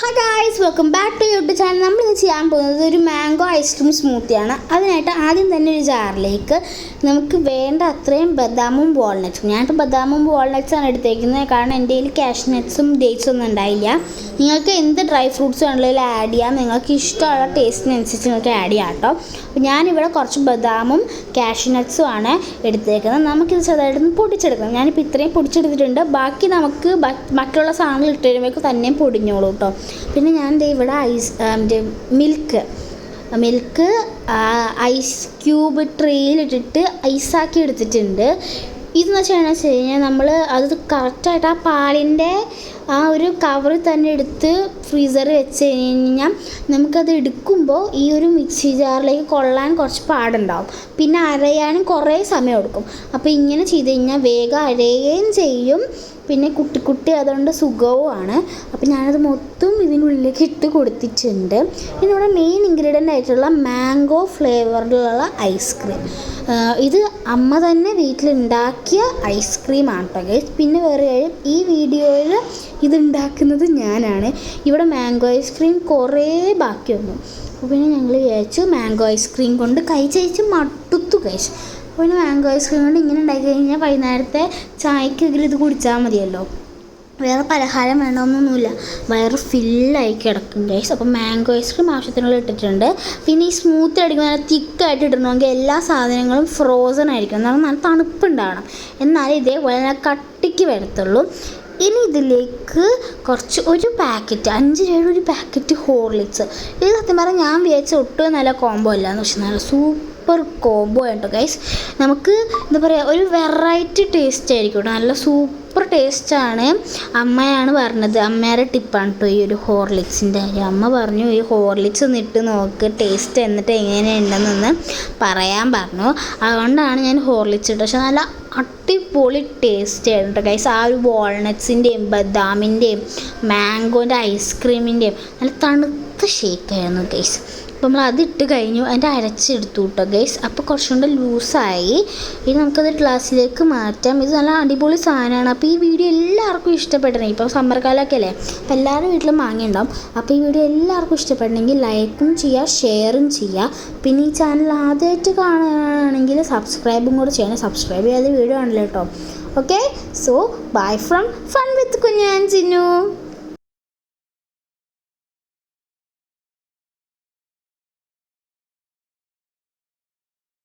Hi guys, welcome back to YouTube channel. നമ്മളിന്ന് ചെയ്യാൻ പോകുന്നത് ഒരു മാംഗോ ഐസ്ക്രീം സ്മൂത്തിയാണ്. അതിനായിട്ട് ആദ്യം തന്നെ ഒരു ജാറിലേക്ക് നമുക്ക് വേണ്ട അത്രയും ബദാമും വാൾനട്ട്സും. ഞാനിപ്പോൾ ബദാമും വാൾനട്ട്സാണ് എടുത്തേക്കുന്നത്, കാരണം എൻ്റെ കയ്യിൽ കാഷ്നട്ട്സും ഡേറ്റ്സും ഒന്നും ഉണ്ടായില്ല. നിങ്ങൾക്ക് എന്ത് ഡ്രൈ ഫ്രൂട്ട്സ് വേണമെങ്കിലും ആഡ് ചെയ്യാം, നിങ്ങൾക്ക് ഇഷ്ടമുള്ള ടേസ്റ്റിനനുസരിച്ച് നിങ്ങൾക്ക് ആഡ് ചെയ്യാം കേട്ടോ. അപ്പോൾ ഞാനിവിടെ കുറച്ച് ബദാമും കാഷ്നട്ട്സും ആണ് എടുത്തേക്കുന്നത്. നമുക്കിത് ചെറുതായിട്ടൊന്ന് പൊടിച്ചെടുക്കണം. ഞാനിപ്പോൾ ഇത്രയും പൊടിച്ചെടുത്തിട്ടുണ്ട്. ബാക്കി നമുക്ക് മറ്റുള്ള സാധനങ്ങൾ ഇട്ട് കഴിയുമ്പോഴേക്കും തന്നെ പൊടിഞ്ഞോളൂ കേട്ടോ. പിന്നെ ഞാൻ ഇവിടെ മിൽക്ക് ഐസ് ക്യൂബ് ട്രേയിലിട്ടിട്ട് ഐസാക്കി എടുത്തിട്ടുണ്ട്. ഇതെന്ന് വെച്ച് കഴിഞ്ഞാൽ നമ്മൾ അത് കറക്റ്റായിട്ട് ആ പാലിൻ്റെ ആ ഒരു കവറിൽ തന്നെ എടുത്ത് ഫ്രീസറിൽ വെച്ച് കഴിഞ്ഞാൽ നമുക്കത് എടുക്കുമ്പോൾ ഈ ഒരു മിക്സി ജാറിലേക്ക് കൊള്ളാൻ കുറച്ച് പാടുണ്ടാവും, പിന്നെ അരയാനും കുറേ സമയം എടുക്കും. അപ്പോൾ ഇങ്ങനെ ചെയ്ത് കഴിഞ്ഞാൽ വേഗം അരയുകയും ചെയ്യും, പിന്നെ കുട്ടി അതുകൊണ്ട് സുഖവുമാണ്. അപ്പോൾ ഞാനത് മൊത്തം ഇതിനുള്ളിലേക്ക് ഇട്ട് കൊടുത്തിട്ടുണ്ട്. പിന്നെ ഇവിടെ മെയിൻ ഇൻഗ്രീഡിയൻ്റ് ആയിട്ടുള്ള മാംഗോ ഫ്ലേവറിലുള്ള ഐസ്ക്രീം. ഇത് അമ്മ തന്നെ വീട്ടിലുണ്ടാക്കിയ ഐസ്ക്രീമാണ് കേട്ടോ ഗൈസ്. പിന്നെ വേറെ കാര്യം, ഈ വീഡിയോയിൽ ഇതുണ്ടാക്കുന്നത് ഞാനാണ്. ഇവിടെ മാംഗോ ഐസ്ക്രീം കുറേ ബാക്കി വന്നു. അപ്പോൾ പിന്നെ ഞങ്ങൾ വിചാരിച്ചു മാംഗോ ഐസ്ക്രീം കൊണ്ട് കഴിച്ച് മടുത്തു ഗൈസ്. പിന്നെ മാംഗോ ഐസ്ക്രീം കൊണ്ട് ഇങ്ങനെ ഉണ്ടാക്കി കഴിഞ്ഞാൽ വൈകുന്നേരത്തെ ചായക്ക് ഇത് കുടിച്ചാൽ മതിയല്ലോ, വേറെ പലഹാരം വേണമെന്നൊന്നുമില്ല, വയറ് ഫില്ലായി കിടക്കും ഗൈസ്. അപ്പോൾ മാംഗോ ഐസ്ക്രീം ആവശ്യത്തിനുള്ള ഇട്ടിട്ടുണ്ട്. പിന്നെ ഈ സ്മൂത്തി അടിക്കുന്ന നല്ല തിക്കായിട്ട് ഇടണമെങ്കിൽ എല്ലാ സാധനങ്ങളും ഫ്രോസൺ ആയിരിക്കണം, എന്നാൽ നല്ല തണുപ്പുണ്ടാവണം, എന്നാലേ ഇതേപോലെ നല്ല കട്ടിക്ക് വരത്തുള്ളൂ. ഇനി ഇതിലേക്ക് കുറച്ച് ഒരു പാക്കറ്റ് 5 രൂപയുടെ ഒരു പാക്കറ്റ് ഹോർലിക്സ്. ഇത് സത്യം പറഞ്ഞാൽ ഞാൻ വിചാരിച്ച ഒട്ടും നല്ല കോംബോ അല്ലാന്ന്, പക്ഷെ നല്ല സൂപ്പർ കോംബോ ആയിട്ടോ ഗൈസ്. നമുക്ക് എന്താ പറയുക, ഒരു വെറൈറ്റി ടേസ്റ്റ് ആയിരിക്കും കേട്ടോ, നല്ല സൂപ്പർ ടേസ്റ്റാണ്. അമ്മയാണ് പറഞ്ഞത്, അമ്മയുടെ ടിപ്പാണ് കേട്ടോ ഈ ഒരു ഹോർലിക്സിൻ്റെ കാര്യം. അമ്മ പറഞ്ഞു ഈ ഹോർലിക്സ് ഒന്ന് ഇട്ട് നോക്ക് ടേസ്റ്റ് എന്നിട്ട് എങ്ങനെയുണ്ടെന്നൊന്ന് പറയാൻ പറഞ്ഞു. അതുകൊണ്ടാണ് ഞാൻ ഹോർലിക്സ് ഇട്ടത്. പക്ഷെ നല്ല അടിപൊളി ടേസ്റ്റ് ആയിരുന്നു കേട്ടോ ഗൈസ്. ആ ഒരു വാൾനട്ട്സിൻ്റെയും ബദാമിൻ്റെയും മാംഗോൻ്റെ ഐസ്ക്രീമിൻ്റെയും നല്ല തണുത്ത ഷേക്കായിരുന്നു ഗൈസ്. അപ്പോൾ നമ്മൾ അതിട്ട് കഴിഞ്ഞു, അതിൻ്റെ അരച്ചെടുത്തു കേട്ടോ ഗൈസ്. അപ്പോൾ കുറച്ചും കൂടെ ലൂസായി. ഇനി നമുക്കത് ഗ്ലാസ്സിലേക്ക് മാറ്റാം. ഇത് നല്ല അടിപൊളി സാധനമാണ്. അപ്പോൾ ഈ വീഡിയോ എല്ലാവർക്കും ഇഷ്ടപ്പെടണം. ഇപ്പോൾ സമ്മർ കാലമൊക്കെ അല്ലേ, അപ്പോൾ എല്ലാവരുടെ വീട്ടിലും മാങ്ങയുണ്ടാവും. അപ്പോൾ ഈ വീഡിയോ എല്ലാവർക്കും ഇഷ്ടപ്പെടണമെങ്കിൽ ലൈക്കും ചെയ്യുക, ഷെയറും ചെയ്യുക. പിന്നെ ഈ ചാനൽ ആദ്യമായിട്ട് കാണുകയാണെങ്കിൽ സബ്സ്ക്രൈബും കൂടെ ചെയ്യണം. സബ്സ്ക്രൈബ് ചെയ്യാതെ വീഡിയോ ആണല്ലോ കേട്ടോ. Okay, so bye from fun വിത്ത് കുഞ്ഞു ആൻഡ് ചിന്നു.